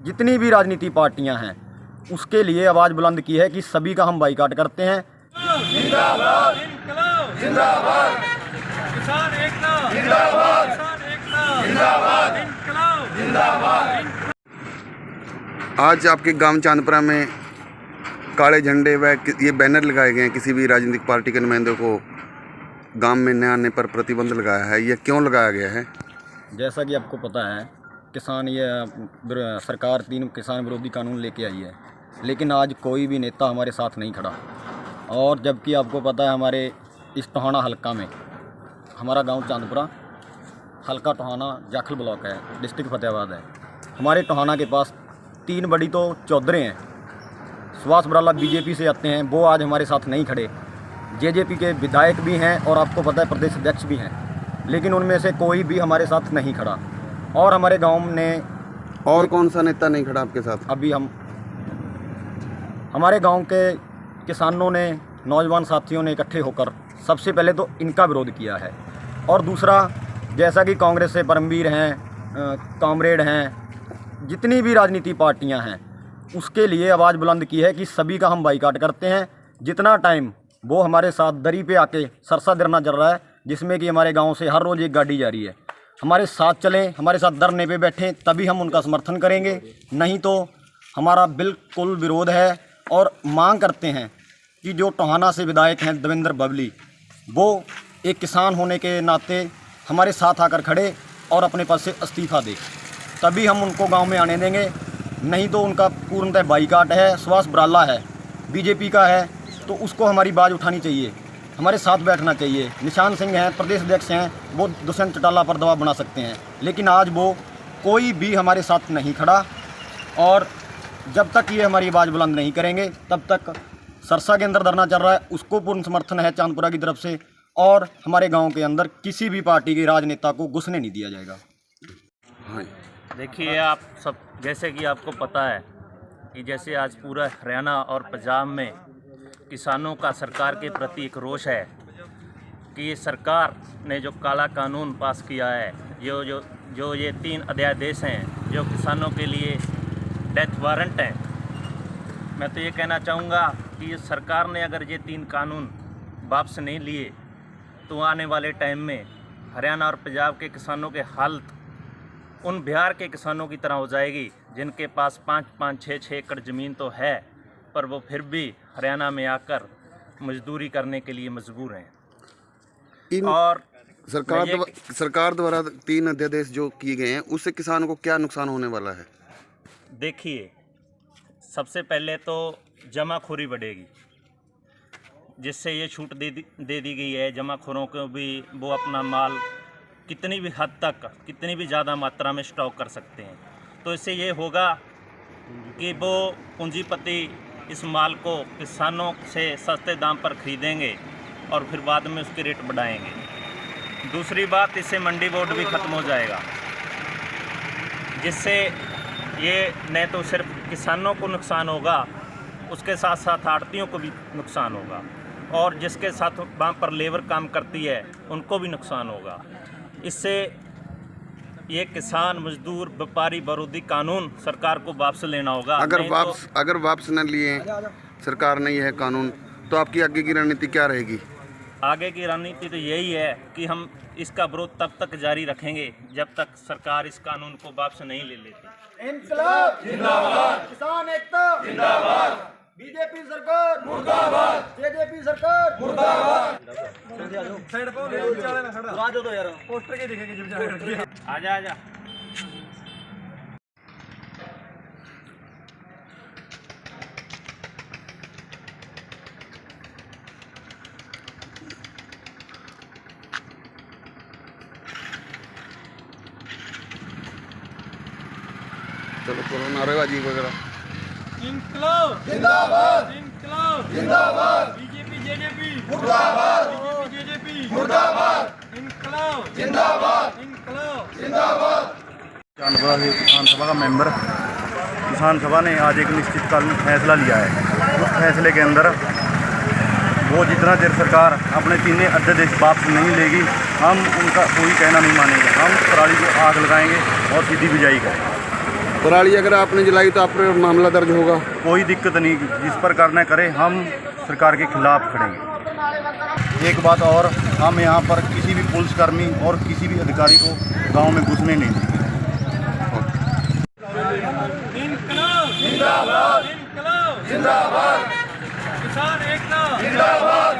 जितनी भी राजनीति पार्टियां हैं उसके लिए आवाज़ बुलंद की है कि सभी का हम बाइकाट करते हैं। जिंदाबाद इंकलाब जिंदाबाद, किसान एकता जिंदाबाद, किसान एकता जिंदाबाद, इंकलाब जिंदाबाद। आज आपके गांव चांदपुरा में काले झंडे व ये बैनर लगाए गए हैं, किसी भी राजनीतिक पार्टी के नुमाइंदों को गांव में न आने पर प्रतिबंध लगाया है, यह क्यों लगाया गया है? जैसा कि आपको पता है किसान सरकार 3 किसान विरोधी कानून लेके आई है, लेकिन आज कोई भी नेता हमारे साथ नहीं खड़ा। और जबकि आपको पता है हमारे इस टोहाना हलका में, हमारा गांव चांदपुरा हलका टोहाना जाखल ब्लॉक है, डिस्ट्रिक्ट फतेहाबाद है। हमारे टोहाना के पास 3 बड़ी तो चौधरे हैं। सुभाष बराला बीजेपी से आते हैं, वो आज हमारे साथ नहीं खड़े। जेजेपी के विधायक भी हैं और आपको पता है प्रदेश अध्यक्ष भी हैं, लेकिन उनमें से कोई भी हमारे साथ नहीं खड़ा। और हमारे गांव ने और कौन सा नेता नहीं खड़ा आपके साथ? अभी हमारे गांव के किसानों ने, नौजवान साथियों ने इकट्ठे होकर सबसे पहले तो इनका विरोध किया है। और दूसरा, जैसा कि कांग्रेस से परमवीर हैं, कामरेड हैं, जितनी भी राजनीति पार्टियां हैं उसके लिए आवाज़ बुलंद की है कि सभी का हम बाइकाट करते हैं। जितना टाइम वो हमारे साथ दरी पे आके सरसा धरना चल रहा है, जिसमें कि हमारे गांव से हर रोज़ एक गाड़ी जा रही है, हमारे साथ चलें, हमारे साथ धरने पे बैठें, तभी हम उनका समर्थन करेंगे। नहीं तो हमारा बिल्कुल विरोध है। और मांग करते हैं कि जो टोहाना से विधायक हैं देवेंद्र बबली, वो एक किसान होने के नाते हमारे साथ आकर खड़े और अपने पद से इस्तीफा दे, तभी हम उनको गांव में आने देंगे। नहीं तो उनका पूर्णतः बाइकाट है। सुभाष बराला है, बीजेपी का है, तो उसको हमारी बाज उठानी चाहिए, हमारे साथ बैठना चाहिए। निशान सिंह हैं, प्रदेश अध्यक्ष हैं, वो दुष्यंत चौटाला पर दबाव बना सकते हैं, लेकिन आज वो कोई भी हमारे साथ नहीं खड़ा। और जब तक ये हमारी आवाज़ बुलंद नहीं करेंगे तब तक सरसा के अंदर धरना चल रहा है, उसको पूर्ण समर्थन है चांदपुरा की तरफ से। और हमारे गांव के अंदर किसी भी पार्टी के राजनेता को घुसने नहीं दिया जाएगा। हाँ, देखिए, आप सब जैसे कि आपको पता है कि जैसे आज पूरा हरियाणा और पंजाब में किसानों का सरकार के प्रति एक रोष है कि ये सरकार ने जो काला कानून पास किया है, जो ये 3 अध्यादेश हैं जो किसानों के लिए डेथ वारंट हैं। मैं तो ये कहना चाहूँगा कि ये सरकार ने अगर ये 3 कानून वापस नहीं लिए तो आने वाले टाइम में हरियाणा और पंजाब के किसानों के हालत उन बिहार के किसानों की तरह हो जाएगी, जिनके पास 5-5, 6-6 एकड़ ज़मीन तो है, पर वो फिर भी हरियाणा में आकर मजदूरी करने के लिए मजबूर हैं। और सरकार द्वारा 3 अध्यादेश जो किए गए हैं, उससे किसानों को क्या नुकसान होने वाला है? देखिए, सबसे पहले तो जमाखोरी बढ़ेगी, जिससे ये छूट दे दी गई है जमाखोरों को भी, वो अपना माल कितनी भी हद तक, कितनी भी ज़्यादा मात्रा में स्टॉक कर सकते हैं। तो इससे ये होगा कि वो पूंजीपति इस माल को किसानों से सस्ते दाम पर खरीदेंगे और फिर बाद में उसके रेट बढ़ाएंगे। दूसरी बात, इससे मंडी बोर्ड भी ख़त्म हो जाएगा, जिससे ये न तो सिर्फ किसानों को नुकसान होगा, उसके साथ साथ आड़तियों को भी नुकसान होगा, और जिसके साथ वहाँ पर लेबर काम करती है उनको भी नुकसान होगा। इससे ये किसान, मजदूर, व्यापारी विरोधी कानून सरकार को वापस लेना होगा। अगर वापस न लिए सरकार ने यह कानून, तो आपकी आगे की रणनीति क्या रहेगी? आगे की रणनीति तो यही है कि हम इसका विरोध तब तक जारी रखेंगे जब तक सरकार इस कानून को वापस नहीं ले लेती। इंकलाब जिंदाबाद, किसान एकता जिंदाबाद, बीजेपी सरकार मुर्दाबाद, जेजेपी सरकार मुर्दाबाद। पोस्टर के दिखेंगे। आजा। चलो, करो नारेबाजी वगैरह। इंकलाब जिंदाबाद, इंकलाब जिंदाबाद, बीजेपी जेजेपी मुर्दाबाद, बीजेपी जेजेपी मुर्दाबाद, इंकलाब जिंदाबाद, इंकलाब जिंदाबाद। चांदपुरा की किसान सभा का मेंबर, किसान सभा ने आज एक निश्चितकालीन फैसला लिया है। उस फैसले के अंदर वो जितना देर सरकार अपने 3 अध्यादेश वापस नहीं लेगी, हम उनका कोई कहना नहीं मानेंगे। हम पराली को आग लगाएंगे और सीधी बिजाई करेंगे। पराली अगर आपने जलाई तो आप पर मामला दर्ज होगा? कोई दिक्कत नहीं, जिस पर करना करे, हम सरकार के खिलाफ खड़ेंगे। एक बात और, हम यहाँ पर किसी भी पुलिसकर्मी और किसी भी अधिकारी को गांव में घुसने नहीं देंगे। इनकलाब जिंदाबाद, इनकलाब जिंदाबाद, किसान एकता जिंदाबाद।